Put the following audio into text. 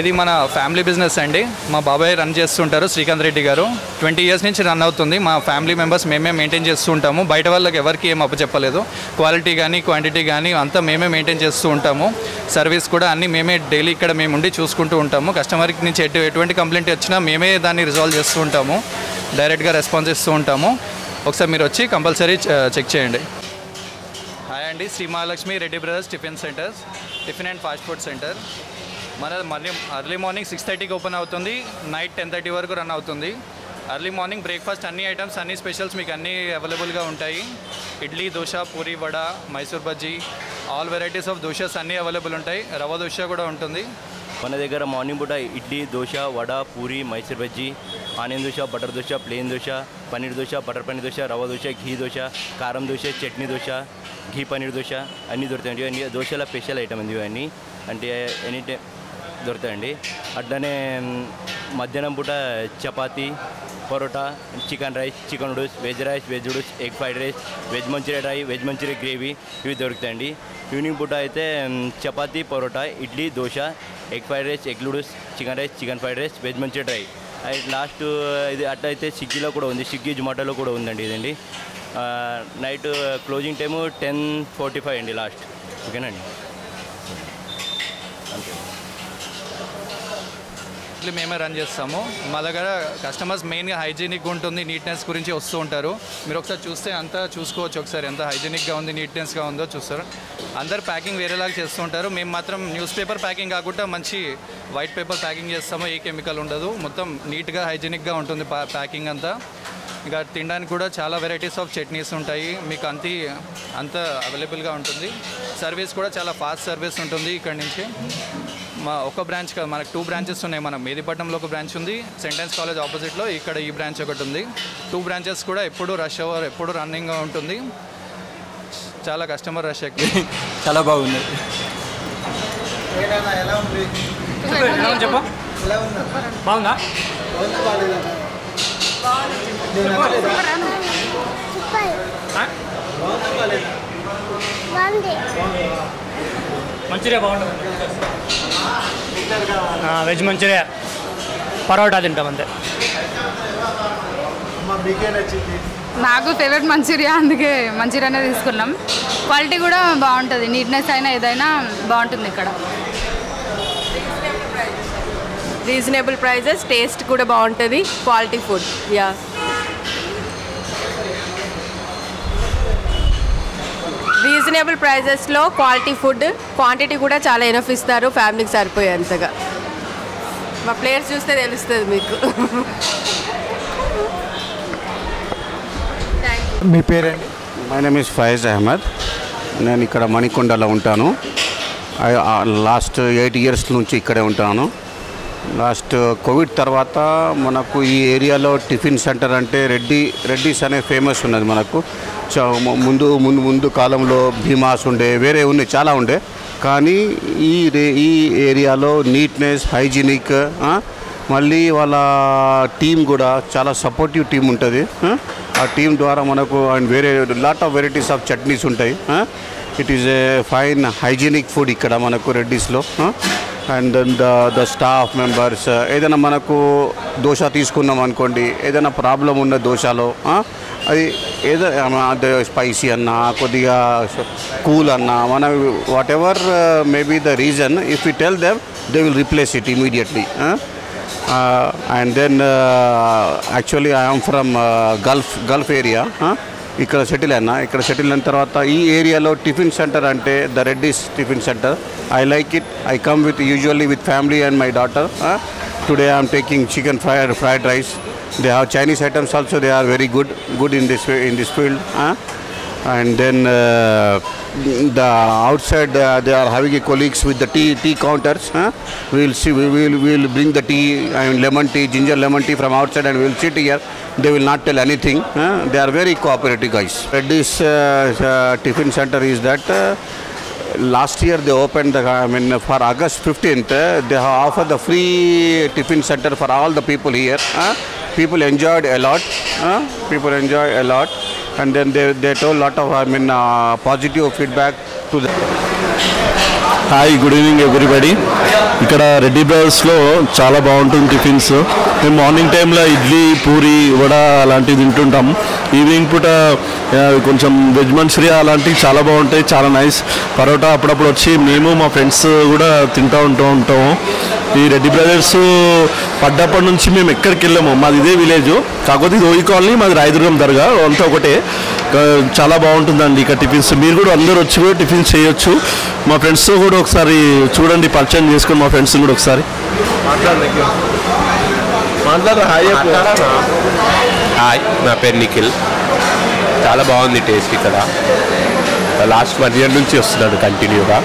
ఇది మన family business అండి. మా బాబాయ్ రన్ చేస్తుంటారు, శ్రీకాంత్ రెడ్డి గారు. 20 years నుంచి రన్ అవుతుంది. మా ఫ్యామిలీ మెంబర్స్ మేమే మెయింటైన్ చేస్తూ ఉంటాము. బయట వాళ్ళకి ఎవరికి ఏం అప్పచెప్పలేదు. క్వాలిటీ కానీ క్వాంటిటీ కానీ అంతా మేమే మెయింటైన్ చేస్తూ ఉంటాము. సర్వీస్ కూడా అన్నీ మేమే డైలీ ఇక్కడ మేము ఉండి చూసుకుంటూ ఉంటాము. కస్టమర్కి నుంచి ఎటువంటి కంప్లైంట్ వచ్చినా మేమే దాన్ని రిజాల్వ్ చేస్తూ ఉంటాము. డైరెక్ట్గా రెస్పాన్స్ ఇస్తూ ఉంటాము. ఒకసారి మీరు వచ్చి కంపల్సరీ చెక్ చేయండి. హాయ్ అండి, Shri Mahalakshmi Reddy brothers tiffin centres, tiffin and fast food centre. మళ్ళీ ఎర్లీ మార్నింగ్ 6:30కి ఓపెన్ అవుతుంది, నైట్ 10:30 వరకు రన్ అవుతుంది. ఎర్లీ మార్నింగ్ బ్రేక్ఫాస్ట్ అన్ని ఐటమ్స్, అన్ని స్పెషల్స్ మీకు అన్నీ అవైలబుల్గా ఉంటాయి. Idli, dosa, puri, vada, Mysore bajji, all varieties of dosas అన్నీ అవైలబుల్ ఉంటాయి. రవ్వ దోశ కూడా ఉంటుంది. మన దగ్గర మార్నింగ్ పూట idli, dosa, vada, puri, Mysore bajji, onion dosa, butter dosa, plain dosa, paneer dosa, butter paneer dosa, rava dosa, ఘీ దోశ, కారం దోశ, చట్నీ దోశ, ఘీ పన్నీర్ దోశ అన్నీ దొరుకుతాయండి. అన్ని దోశల స్పెషల్ ఐటమ్ ఉంది. ఇవన్నీ అంటే ఎనీ టైం దొరుకుతాయండి. అట్లనే మధ్యాహ్నం పూట chapati, parotta, chicken rice, chicken noodles, veg noodles, egg fried rice, veg manchuria dry, veg manchuria gravy ఇవి దొరుకుతాయండి. ఈవినింగ్ పూట అయితే chapati, parotta, idli, dosa, egg fried rice, egg noodles, chicken rice, chicken fried rice, veg manchuria dry. Last ఇది అట్లా అయితే స్విగ్గీలో కూడా ఉంది, స్విగ్గీ జొమాటోలో కూడా ఉందండి ఇదండి. నైట్ క్లోజింగ్ టైము 10:45 అండి లాస్ట్. ఓకేనండి, అంతే. మేమే రన్ చేస్తాము. మా దగ్గర కస్టమర్స్ మెయిన్గా హైజీనిక్గా ఉంటుంది, నీట్నెస్ గురించి వస్తూ ఉంటారు. మీరు ఒకసారి చూస్తే అంతా చూసుకోవచ్చు. ఒకసారి ఎంత హైజీనిక్గా ఉంది, నీట్నెస్గా ఉందో చూస్తారు. అందరు ప్యాకింగ్ వేరేలాగా చేస్తూ ఉంటారు. మేము మాత్రం న్యూస్ పేపర్ ప్యాకింగ్ కాకుండా మంచి వైట్ పేపర్ ప్యాకింగ్ చేస్తాము. ఏ కెమికల్ ఉండదు, మొత్తం నీట్గా హైజీనిక్గా ఉంటుంది ప్యాకింగ్ అంతా. ఇంకా తినడానికి కూడా చాలా వెరైటీస్ ఆఫ్ చట్నీస్ ఉంటాయి. మీకు అంత అవైలబుల్గా ఉంటుంది. సర్వీస్ కూడా చాలా ఫాస్ట్ సర్వీస్ ఉంటుంది. ఇక్కడ నుంచి మా ఒక బ్రాంచ్ కాదు, మనకు 2 branches ఉన్నాయి. మన మేదిపట్నంలో ఒక బ్రాంచ్ ఉంది, సెంటెన్స్ కాలేజ్ ఆపోజిట్లో ఇక్కడ ఈ బ్రాంచ్ ఒకటి ఉంది. 2 branches కూడా ఎప్పుడు రష్ అవర్, ఎప్పుడు రన్నింగ్గా ఉంటుంది. చాలా కస్టమర్ రష్ ఎక్కువ. చాలా బాగుంది. చెప్పు, బాగుందా? మంచూరియా బాగుంటుంది. వెజ్ మంచూరియా, పరోటా తింటాం అంతే. నాకు ఫేవరెట్ మంచూరియా, అందుకే మంచూరియానే తీసుకున్నాం. క్వాలిటీ కూడా బాగుంటుంది, నీట్నెస్ అయినా ఏదైనా బాగుంటుంది ఇక్కడ. రీజనబుల్ ప్రైజెస్, టేస్ట్ కూడా బాగుంటుంది, క్వాలిటీ ఫుడ్. యా, రీజనబుల్ ప్రైజెస్లో క్వాలిటీ ఫుడ్, క్వాంటిటీ కూడా చాలా ఎనఫ్ ఇస్తారు, ఫ్యామిలీకి సరిపోయేంతగా. మా ప్లేయర్స్ చూస్తే తెలుస్తుంది మీకు. మీ పేరండి? My name is Faiz Ahmed. నేను ఇక్కడ మణికొండలో ఉంటాను. లాస్ట్ 8 years నుంచి ఇక్కడే ఉంటాను. లాస్ట్ కోవిడ్ తర్వాత మనకు ఈ ఏరియాలో టిఫిన్ సెంటర్ అంటే రెడ్డిస్ అనే ఫేమస్ ఉన్నది. మనకు ముందు కాలంలో భీమాస్ ఉండే, వేరే ఉన్నాయి, చాలా ఉండే. కానీ ఈ ఏరియాలో నీట్నెస్, హైజీనిక్, మళ్ళీ వాళ్ళ టీం కూడా చాలా సపోర్టివ్ టీం ఉంటుంది. ఆ టీం ద్వారా మనకు అండ్ వేరే lot of varieties of chutneys ఉంటాయి. It is a fine hygienic food ఇక్కడ మనకు రెడ్డిస్లో. And then the staff members, ఏదైనా మనకు దోశ తీసుకున్నాం అనుకోండి, ఏదైనా ప్రాబ్లం ఉన్న దోశలో అది ఏదైనా స్పైసీ అన్నా, కొద్దిగా కూల్ అన్నా, మన whatever maybe the reason, if you tell them they will replace it immediately. And then actually I am from Gulf area. ఇక్కడ సెటిల్ అయిన తర్వాత ఈ ఏరియాలో టిఫిన్ సెంటర్ అంటే the Reddy's tiffin centre. I like it. I come with usually with family and my daughter. Today I am taking chicken fried rice. They have Chinese items also. They are very good in this field. And then the outside they are having colleagues with the tea counters. We will bring the tea, lemon tea, ginger lemon tea from outside, and we will sit here. They will not tell anything. They are very cooperative guys. Reddy's tiffin center is that last year they opened for August 15th they have offered the free tiffin center for all the people here. People enjoyed a lot. And then they told a lot of positive feedback to the hi, good evening everybody. ఇక్కడ రెడ్డి బ్రదర్స్లో చాలా బాగుంటుంది tiffins. మేము morning టైంలో ఇడ్లీ, పూరి, వడ అలాంటివి తింటుంటాం. Evening పూట కొంచెం veg Manchuria అలాంటివి చాలా బాగుంటాయి, చాలా నైస్. పరోటా అప్పుడప్పుడు వచ్చి మేము మా ఫ్రెండ్స్ కూడా తింటూ ఉంటాము. ఈ రెడ్డి బ్రదర్స్ పడ్డప్పటి నుంచి మేము ఎక్కడికి వెళ్ళాము, మాది ఇదే విలేజ్, కాకపోతే ఇది ఓయి కాలనీ, మాది రాయదుర్గం దర్గా, అంతా ఒకటే. చాలా బాగుంటుందండి ఇక్కడ టిఫిన్స్. మీరు కూడా అందరూ వచ్చి కూడా టిఫిన్స్ చేయొచ్చు. మా ఫ్రెండ్స్తో కూడా ఒకసారి చూడండి, పరిచయం చేసుకొని మా ఫ్రెండ్స్ని కూడా ఒకసారి మాట్లాడరా. హాయ్, నా పేరు నిఖిల్. చాలా బాగుంది టేస్ట్ ఇక్కడ. లాస్ట్ 1 year నుంచి వస్తున్నాను కంటిన్యూగా.